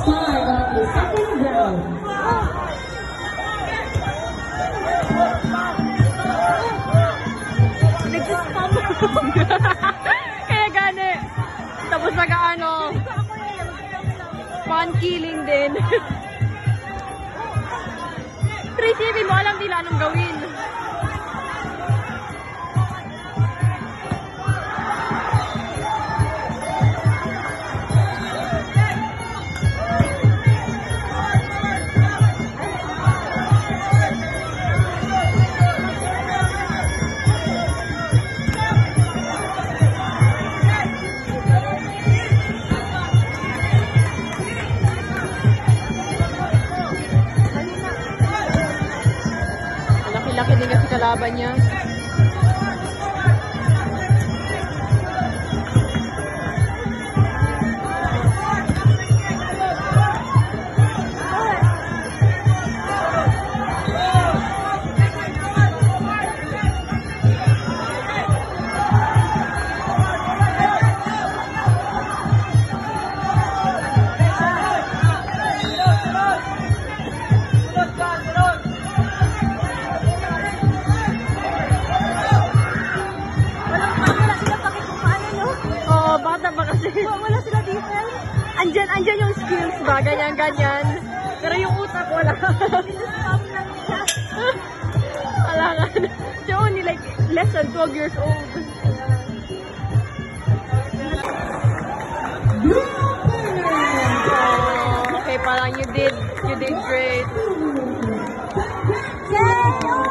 start of the second round. Kaya gani. Tapos nag-ano, fun killing din. 3CV mo, alam nila anong gawin. Laki din kasi kalaban niya. Wala sila defense. Andyan yung skills ba? Ganyan. Pero yung utak wala. Wala nga. They're only like less than 12 years old. Oh, okay, parang you did great. Yay!